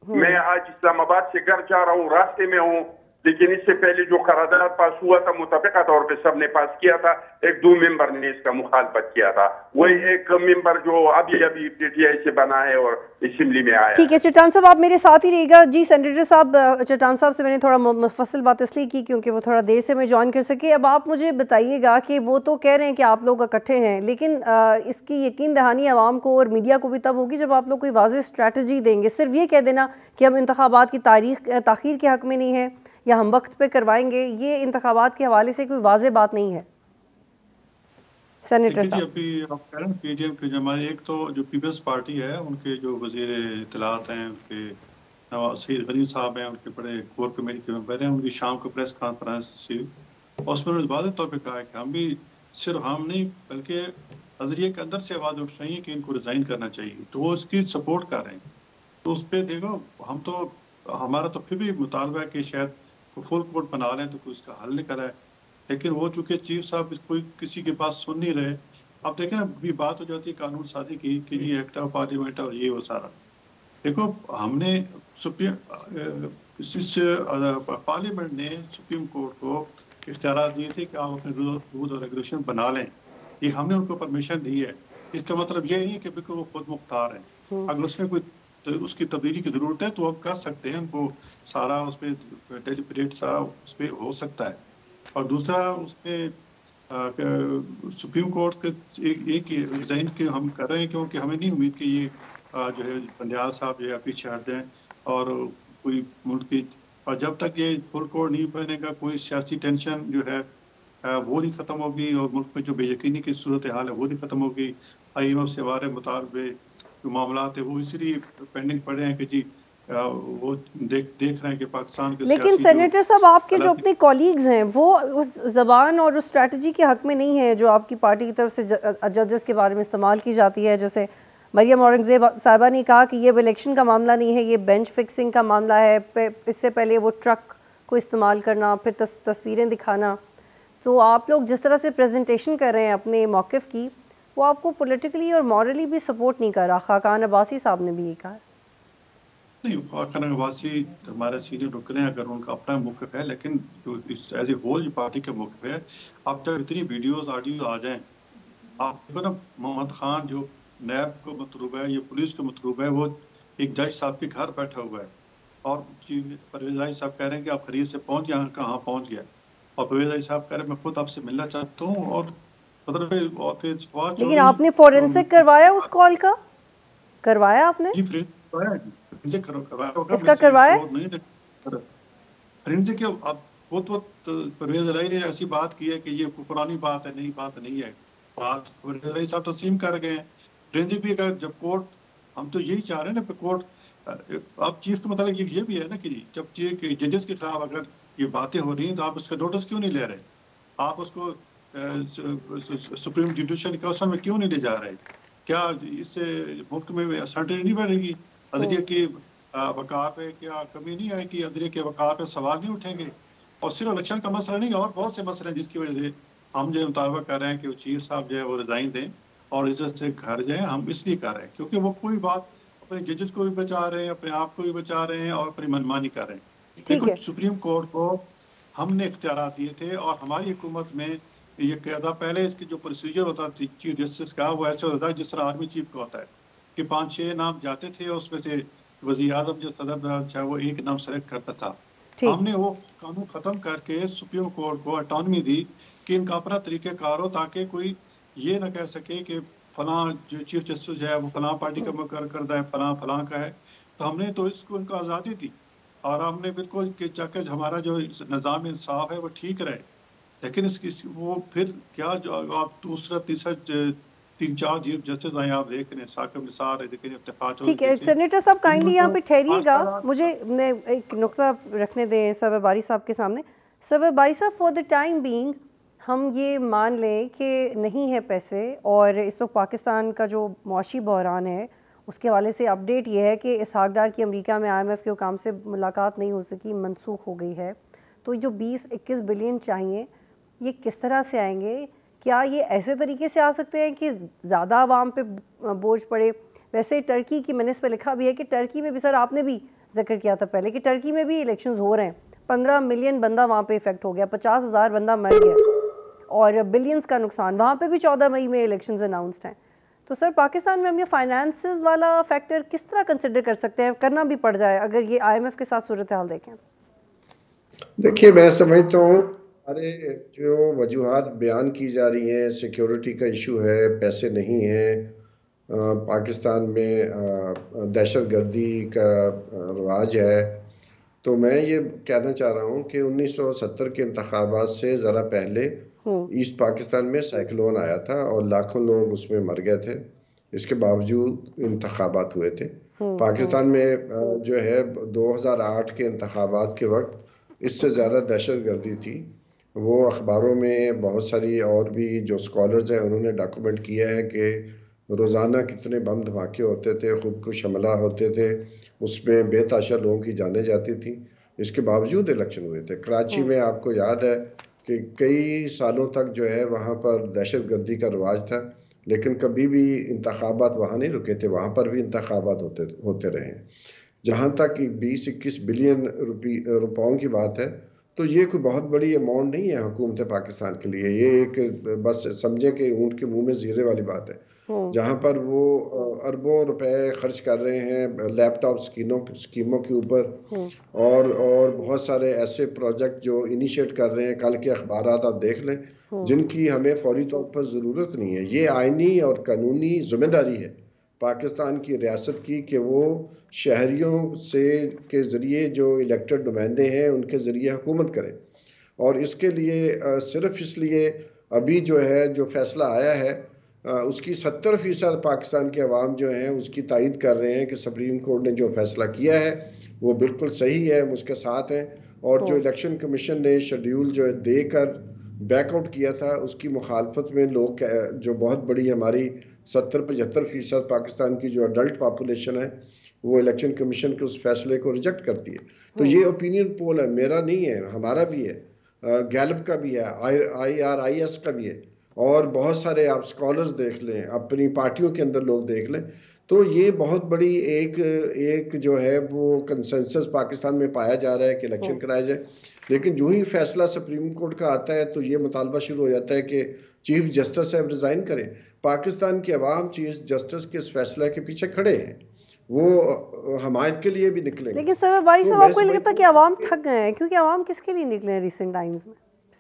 S4: मैं आज इस्लामाबाद से घर जा रहा हूँ, रास्ते में हूँ। लेकिन इससे पहले जो करारदाद पास हुआ था मुतफ़िक़ा तौर पे सबने पास किया था। 1-2 मेंबर ने इसका मुखालफत किया था। वही एक मेंबर जो अभी PTI से बना है और असेंबली में आया।
S1: ठीक है चट्टान साहब, आप मेरे साथ ही रहिएगा। जी सेनेटर साहब, चट्टान साहब से मैंने थोड़ा मुफस्सिल बात इसलिए की क्योंकि वो थोड़ा देर से मैं ज्वाइन कर सके। अब आप मुझे बताइएगा कि वो तो कह रहे हैं कि आप लोग इकट्ठे हैं, लेकिन इसकी यकीन दहानी आवाम को और मीडिया को भी तब होगी जब आप लोग कोई वाज़ेह स्ट्रैटेजी देंगे। सिर्फ ये कह देना कि हम इंतखाबात की ताख़ीर के हक़ में नहीं है या हम वक्त पे करवाएंगे, ये इंतखाबात के हवाले से कोई वाज़ेह बात नहीं है। सेनेटर साहब,
S2: अभी आप कह रहे हैं PDM के जमाने, एक तो जो पीपल्स पार्टी है उनके जो वज़ीर इत्तलात हैं, उनके सईद गनी साहब हैं, उनके बड़े कोर कमेटी के मेंबर हैं, उनकी शाम को प्रेस कॉन्फ्रेंस थी और उसमें उन्होंने वाज़ेह तौर पर कहा है कि हम भी सिर्फ हम नहीं बल्कि नज़रिए के अंदर से आवाज़ उठ रही है कि इनको रिज़ाइन करना चाहिए, तो वो इसकी सपोर्ट कर रहे हैं। तो उस पर देखो, हम तो हमारा तो फिर भी मुतालबा है कि शायद फुल कोर्ट बना लें तो कोई इसका हल नहीं कराए, लेकिन वो चूंकि चीफ साहब कोई किसी के पास सुन नहीं रहे। अब देखें ना, भी बात हो जाती है कानून साजी की कि ये एक्ट ऑफ पार्लियामेंट और ये वो सारा। देखो, हमने पार्लियामेंट ने सुप्रीम कोर्ट को इख्तियार दिए थे कि आप अपने रूल और रेगुलेशन बना लें, ये हमने उनको परमिशन दी है। इसका मतलब ये नहीं है कि बिल्कुल वो खुद मुख्तार है। अगर उसमें कोई तो उसकी तब्दीली की ज़रूरत है तो आप कर सकते हैं, उनको सारा उसमें डेलिब्रेट सारा उसमें हो सकता है। और दूसरा, उसमें सुप्रीम कोर्ट के एक रिजाइन के हम कर रहे हैं क्योंकि हमें नहीं उम्मीद कि ये जो है पंडियाल साहब जो है पीछे हट जाएं और कोई मुल्क की, और जब तक ये फुल कोर्ट नहीं बनेगा कोई सियासी टेंशन जो है वो नहीं ख़त्म होगी और मुल्क में जो बेयकीनी की सूरत हाल है वो नहीं ख़त्म होगी। IMF से हमारे मुतालबे जो मामला है वो इसलिए पेंडिंग पड़े हैं कि जी वो देख रहे हैं कि पाकिस्तान के,
S1: लेकिन सेनेटर साहब आपके जो अपने कॉलीग्स हैं वो उस जबान और उस स्ट्रैटेजी के हक में नहीं है जो आपकी पार्टी की तरफ से जजेस के बारे में इस्तेमाल की जाती है। जैसे मरियम औरंगजेब साहिबा ने कहा कि ये इलेक्शन का मामला नहीं है, ये बेंच फिक्सिंग का मामला है। इससे पहले वो ट्रक को इस्तेमाल करना, फिर तस्वीरें दिखाना। तो आप लोग जिस तरह से प्रेजेंटेशन कर रहे हैं अपने मौक़िफ़ की, वो आपको पॉलिटिकली और मॉरली भी सपोर्ट नहीं कर रहा। खाकान अब्बासी साहब ने भी ये कहा।
S2: नहीं, खाकान अब्बासी हमारे सीनियर रुकन हैं, अगर उनका अपना मौक़िफ़ है, लेकिन जो एज ए होल जो पार्टी का मौक़िफ़ है, अब जब इतनी वीडियोज़ ऑडियो आ जाएँ, आप देखो ना, मोहम्मद खान जो नैब को मतलूब है, ये पुलिस को मतलूब है, वो एक जज साहब के घर बैठा हुआ है और परवेज़ इलाही साहब कह रहे हैं कि आप खरीद से पहुंच गए, कहाँ पहुंच गया, और परवेज़ इलाही साहब कह रहे हैं मैं खुद आपसे मिलना चाहता हूँ। और मतलब और फिर
S1: लेकिन आपने फोरेंसिक करवाया उस कॉल का? करवाया आपने?
S2: जी, फोरेंसिक करवाया होगा।
S1: इसका करवाया?
S2: फोरेंसिक अब वो परवेज़ इलाही ने ऐसी बात की है कि ये पुरानी बात है, नई बात नहीं है। बात परवेज़ इलाही साहब तस्लीम कर गए हैं। फोरेंसिक भी अगर जब कोर्ट, हम तो यही चाह रहे हैं ना, कोर्ट अब चीफ का मतलब ये भी है ना कि जब जजेस के खिलाफ अगर ये बातें हो रही हैं तो आप उसका नोटिस क्यों नहीं ले रहे? आप उसको सुप्रीम जुडिशल काउंसिल में क्यों नहीं ले जा रहे? क्या इससे मुल्क में सर्टेनिटी नहीं बढ़ेगी? अदलिया की वक़ार पे क्या कमी नहीं आएगी? अदलिया के वक़ार पे सवाल नहीं उठेंगे? और सिर्फ इलेक्शन का मसला नहीं, और बहुत से मसले हैं जिसकी वजह से हम जो मुतालबा कर रहे हैं कि चीफ साहब जो है वो रिजाइन दें और इज्जत से घर जाएं। हम इसलिए कर रहे हैं क्योंकि वो कोई बात अपने जजेस को भी बचा रहे हैं, अपने आप को भी बचा रहे हैं और अपनी मनमानी कर रहे हैं। देखो, सुप्रीम कोर्ट को हमने इख्तियार दिए थे और हमारी हुकूमत में ये कहता, पहले इसके जो प्रोसीजर होता था चीफ जस्टिस का, वो ऐसे होता है जिस तरह आर्मी चीफ का होता है कि 5-6 नाम जाते थे, उसमें से वज़ीर आज़म जो सदर था वो एक नाम सेलेक्ट करता था। हमने वो कानून ख़त्म करके सुप्रीम कोर्ट को ऑटोनॉमी दी कि इनका अपना तरीक़ेकार हो, ताकि कोई ये ना कह सके कि फलां जो चीफ जस्टिस है वो फलां पार्टी का मुकर्रर करता है, फलां का है। तो हमने तो इसको इनको आज़ादी दी और हमने बिल्कुल कि जाकर हमारा जो निज़ाम इंसाफ है वो ठीक रहे। लेकिन इसकी वो फिर क्या जो आप दूसरा तीसरा 3-4 चीफ जस्टिस आए, आप देख रहे हैं, साकिब निसार है, देखें इफ्तिखार चौधरी।
S1: ठीक है सेनेटर साहब, काइंडली यहाँ पे ठहरिएगा, मुझे मैं एक नुक्ता रखने दें सबर बारी साहब के सामने। सबर बारी साहब, फॉर द टाइम बीइंग हम ये मान लें कि नहीं है पैसे और इस वक्त पाकिस्तान का जो मुआशी बहरान है उसके हवाले से अपडेट ये है कि इसहाक डार की अमेरिका में IMF के हुकाम से मुलाकात नहीं हो सकी, मनसूख हो गई है। तो जो 20-21 बिलियन चाहिए ये किस तरह से आएंगे? क्या ये ऐसे तरीके से आ सकते हैं कि ज़्यादा आवाम पे बोझ पड़े? वैसे टर्की की, मैंने इस पर लिखा भी है कि टर्की में भी, सर आपने भी जिक्र किया था पहले कि टर्की में भी इलेक्शंस हो रहे हैं, 15 मिलियन बंदा वहाँ पे इफेक्ट हो गया, 50,000 बंदा मर गया और बिलियंस का नुकसान। वहाँ पे भी 14 मई में इलेक्शंस अनाउंस्ड हैं। तो सर पाकिस्तान में हम ये फाइनेंसेस वाला फैक्टर किस तरह कंसिडर कर सकते हैं, करना भी पड़ जाए अगर ये IMF के साथ सूरत हाल देखें?
S3: देखिए, मैं समझता हूँ सारे जो वजूहात बयान की जा रही हैं, सिक्योरिटी का इशू है, पैसे नहीं हैं, पाकिस्तान में दहशतगर्दी का रवाज है, तो मैं ये कहना चाह रहा हूँ कि 1970 के इंतखाबात से ज़रा पहले ईस्ट पाकिस्तान में साइक्लोन आया था और लाखों लोग उसमें मर गए थे। इसके बावजूद इंतखाबात हुए थे। पाकिस्तान में जो है 2008 के इंतखाबात के वक्त इससे ज़्यादा दहशतगर्दी थी। वो अखबारों में बहुत सारी और भी जो स्कॉलर्स हैं उन्होंने डॉक्यूमेंट किया है कि रोज़ाना कितने बम धमाके होते थे, खुदकुश हमला होते थे, उसमें बेताशा लोगों की जाने जाती थी। इसके बावजूद इलेक्शन हुए थे। कराची में आपको याद है कि कई सालों तक जो है वहाँ पर दहशतगर्दी का रवाज था, लेकिन कभी भी इंतखाबात वहाँ नहीं रुके थे, वहाँ पर भी इंतखाबात होते रहे। जहाँ तक 20-21 बिलियन रुपयों की बात है, तो ये कोई बहुत बड़ी अमाउंट नहीं है हुकूमत पाकिस्तान के लिए। ये एक बस समझे कि ऊँट के मुंह में जीरे वाली बात है, जहाँ पर वो अरबों रुपए खर्च कर रहे हैं लैपटॉप स्कीमों के ऊपर और बहुत सारे ऐसे प्रोजेक्ट जो इनिशिएट कर रहे हैं। कल के अखबारात आप देख लें, जिनकी हमें फौरी तौर पर ज़रूरत नहीं है। ये आइनी और कानूनी जिम्मेदारी है पाकिस्तान की रियासत की कि वो शहरियों से के ज़रिए जो इलेक्टेड नुमाइंदे हैं उनके ज़रिए हुकूमत करें। और इसके लिए सिर्फ इसलिए अभी जो है जो फैसला आया है उसकी 70% पाकिस्तान के अवाम जो हैं उसकी तायद कर रहे हैं कि सुप्रीम कोर्ट ने जो फैसला किया है वो बिल्कुल सही है, हम उसके साथ हैं। और जो इलेक्शन कमीशन ने शेड्यूल जो है देकर बैकआउट किया था उसकी मुखालफत में लोग जो बहुत बड़ी हमारी 70-75% पाकिस्तान की जो अडल्ट पॉपुलेशन है वो इलेक्शन कमीशन के उस फैसले को रिजेक्ट करती है। तो ये ओपिनियन पोल है, मेरा नहीं है, हमारा भी है, गैलप का भी है, IRIS का भी है, और बहुत सारे आप स्कॉलर्स देख लें, अपनी पार्टियों के अंदर लोग देख लें। तो ये बहुत बड़ी एक जो है वो कंसेंसस पाकिस्तान में पाया जा रहा है कि इलेक्शन कराया जाए। लेकिन जो ही फैसला सुप्रीम कोर्ट का आता है तो ये मुतालबा शुरू हो जाता है कि चीफ जस्टिस साहब रिजाइन करें। पाकिस्तान की अवाम चीफ जस्टिस के इस फैसले के पीछे खड़े हैं, वो हमायत के लिए भी निकलेंगे।
S1: लेकिन सर बारी साहब, आपको लगता है कि अवाम थक गए हैं? क्योंकि अवाम किसके लिए निकले हैं रिसेंट टाइम्स में?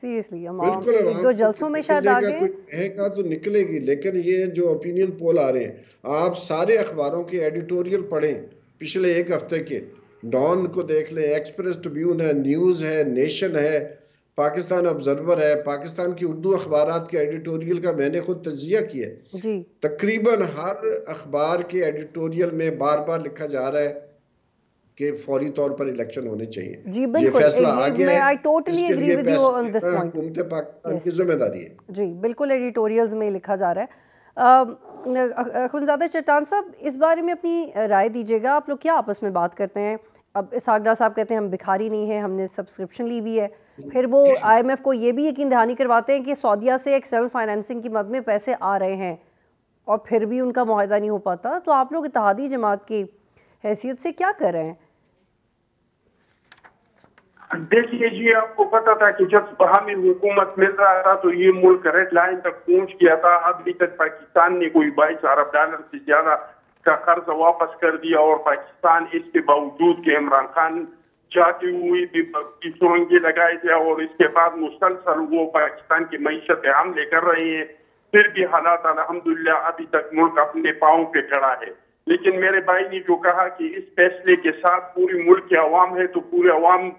S1: सीरियसली अवाम एक दो जलसों में शायद आ गए
S3: कहेगा तो निकलेगी, लेकिन ये जो ओपिनियन पोल आ रहे हैं, आप सारे अखबारों के एडिटोरियल पढ़ें पिछले एक हफ्ते के, डॉन को देख लें, एक्सप्रेस ट्रिब्यून है, न्यूज़ है, नेशन है, पाकिस्तान ऑब्जर्वर है, पाकिस्तान की उर्दू अखबारात के एडिटोरियल का मैंने खुद तजिया किया
S1: जी।
S3: तकरीबन हर अखबार के एडिटोरियल में बार बार लिखा जा रहा है कि फौरी तौर पर इलेक्शन होने चाहिए।
S1: जी
S3: ये
S1: बिल्कुल,
S3: फैसला आ गया है,
S1: I totally agree with you on this point.
S3: हुकूमत पाकिस्तान की जिम्मेदारी है।
S1: जी बिल्कुल, एडिटोरियल्स में लिखा जा रहा है। खुनजादा चट्टान साहब, इस बारे में अपनी राय दीजिएगा। आप लोग क्या आपस में बात करते हैं? अब इसहाक डार साहब कहते हैं हम भिखारी नहीं हैं, हमने सब्सक्रिप्शन ली हुई है, फिर वो IMF को ये भी यकीन दहानी करवाते हैं कि सऊदीया से एक्सटर्नल फाइनेंसिंग की मद में पैसे आ रहे हैं, और फिर भी उनका मुआहदा नहीं हो पाता। तो आप लोग इत्तेहादी जमात की हैसियत से क्या कर रहे हैं?
S4: देखिए जी, आपको पता था कि जब बाहमी हुकूमत मिल रहा था तो ये मुल्क रेड लाइन तक पहुंच गया था। अभी तक पाकिस्तान ने कोई 22 अरब डॉलर से ज्यादा का कर्ज वापस कर दिया, और पाकिस्तान इसके बावजूद कि इमरान खान जाती हुई भी सुरंगें लगाए थे और इसके बाद मुसलसल वो पाकिस्तान की मईशत पे हमले कर रहे हैं, फिर भी हालात अल्हम्दुलिल्लाह अभी तक मुल्क अपने पाँव पे खड़ा है। लेकिन मेरे भाई ने जो कहा कि इस फैसले के साथ पूरी मुल्क की आवाम है, तो पूरे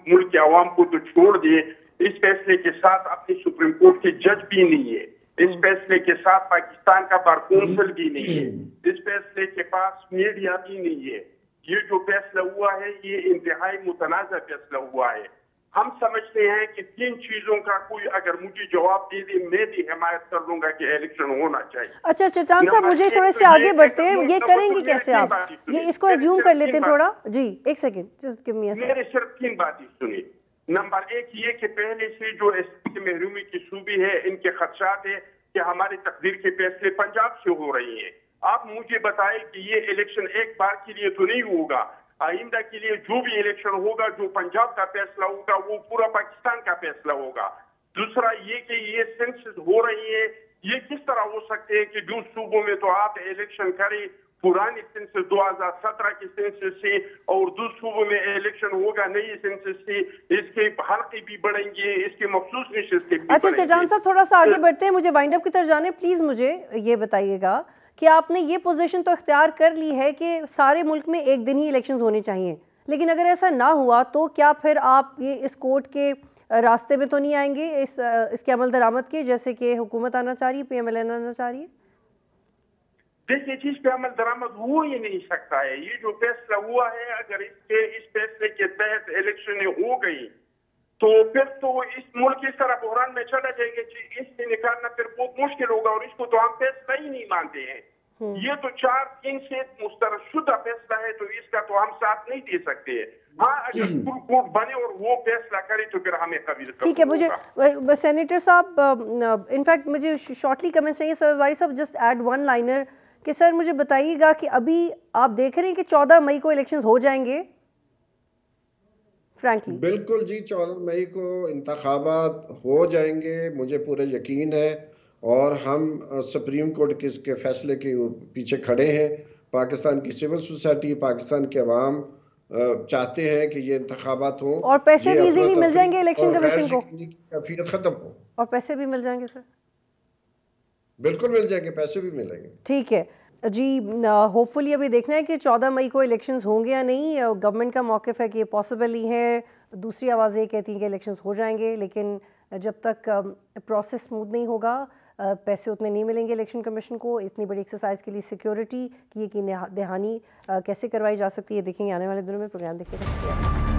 S4: मुल्क की आवाम को तो छोड़ दिए, इस फैसले के साथ अपनी सुप्रीम कोर्ट के जज भी नहीं है, इस फैसले के साथ पाकिस्तान का बार कौंसिल भी नहीं है, इस फैसले के पास मीडिया भी नहीं है। ये जो फैसला हुआ है ये इंतहाई मुतनाज़ा फैसला हुआ है। हम समझते हैं कि 3 चीजों का कोई अगर मुझे जवाब दे दे, मैं भी हिमायत कर लूंगा कि इलेक्शन होना चाहिए।
S1: अच्छा चट्टान साहब, मुझे थोड़े से आगे बढ़ते हैं, ये करेंगे कैसे आप? ये इसको एज्यूम कर लेते हैं थोड़ा जी, एक second, just give me a second.
S4: मेरे सिर्फ 3 बातें सुनिए। नंबर 1 ये कि पहले से जो की महरूमी की सूबी है, इनके खदशात है कि हमारी तकदीर के फैसले पंजाब से हो रही है। आप मुझे बताएं कि ये इलेक्शन एक बार के लिए तो नहीं होगा, आइंदा के लिए जो भी इलेक्शन होगा, जो पंजाब का फैसला होगा वो पूरा पाकिस्तान का फैसला होगा। दूसरा ये कि ये सेंसस हो रही है, ये किस तरह हो सकते हैं कि जो सूबों में तो आप इलेक्शन करें पुरानी सेंसस 2017 के सेंसस से, और दूसरे सूबों में इलेक्शन होगा नई सेंसस से, इसके हल्के भी बढ़ेंगे, इसके मखसूस नशिस्तें भी।
S1: अच्छा चट्टान साहब, थोड़ा सा आगे बढ़ते हैं, मुझे वाइंड अप की तरफ जाने। प्लीज मुझे ये बताइएगा कि आपने ये पोजीशन तो इख्तियार कर ली है कि सारे मुल्क में एक दिन ही इलेक्शंस होने चाहिए, लेकिन अगर ऐसा ना हुआ तो क्या फिर आप ये इस कोर्ट के रास्ते में तो नहीं आएंगे, इसके अमल दरामद के, जैसे कि हुकूमत आना चाह रही है, PMLN आना चाह रही है?
S4: देखिए, चीज पे अमल दरामद हो ही नहीं सकता है। ये जो फैसला हुआ है, अगर इस फैसले के तहत इलेक्शन हो गई तो फिर तो इस मुल्क इस तरह बहरान में चला जाएगा कि इससे निकालना फिर बहुत मुश्किल होगा, और इसको तो हम फैसला ही नहीं मानते हैं। ये तो 4-3 से मुस्तरदशुदा फैसला है, तो इसका तो हम साथ नहीं दे सकते हैं। हाँ, अगर कोर्ट बने और वो फैसला करे तो फिर हमें कबील
S1: ठीक है। मुझे सेनेटर साहब, इनफैक्ट मुझे शॉर्टली कमेंट्स चाहिए। सर वारी साहब, जस्ट ऐड वन लाइनर कि सर मुझे बताइएगा कि अभी आप देख रहे हैं कि 14 मई को इलेक्शंस हो जाएंगे? फ्रैंकली
S3: बिल्कुल जी, 14 मई को इंतखाबात हो जाएंगे, मुझे पूरा यकीन है, और हम सुप्रीम कोर्ट के इसके फैसले के पीछे खड़े हैं। पाकिस्तान की सिविल सोसाइटी, पाकिस्तान के अवाम चाहते हैं कि ये इंतखाबात हो,
S1: और पैसे भी इजीली मिल जाएंगे इलेक्शन कमीशन को,
S3: कैफियत खत्म हो,
S1: और पैसे भी मिल जाएंगे सर।
S3: बिल्कुल मिल जाएंगे, पैसे भी मिलेंगे।
S1: ठीक है जी, होपफुली अभी देखना है कि 14 मई को इलेक्शंस होंगे या नहीं। गवर्नमेंट का मौक़िफ़ है कि ये पॉसिबल ही है, दूसरी आवाज़ें कहती हैं कि इलेक्शंस हो जाएंगे, लेकिन जब तक प्रोसेस स्मूथ नहीं होगा, पैसे उतने नहीं मिलेंगे इलेक्शन कमीशन को। इतनी बड़ी एक्सरसाइज के लिए सिक्योरिटी की यकीन दहानी कैसे करवाई जा सकती है, देखेंगे आने वाले दिनों में। प्रोग्राम देखते रहिए।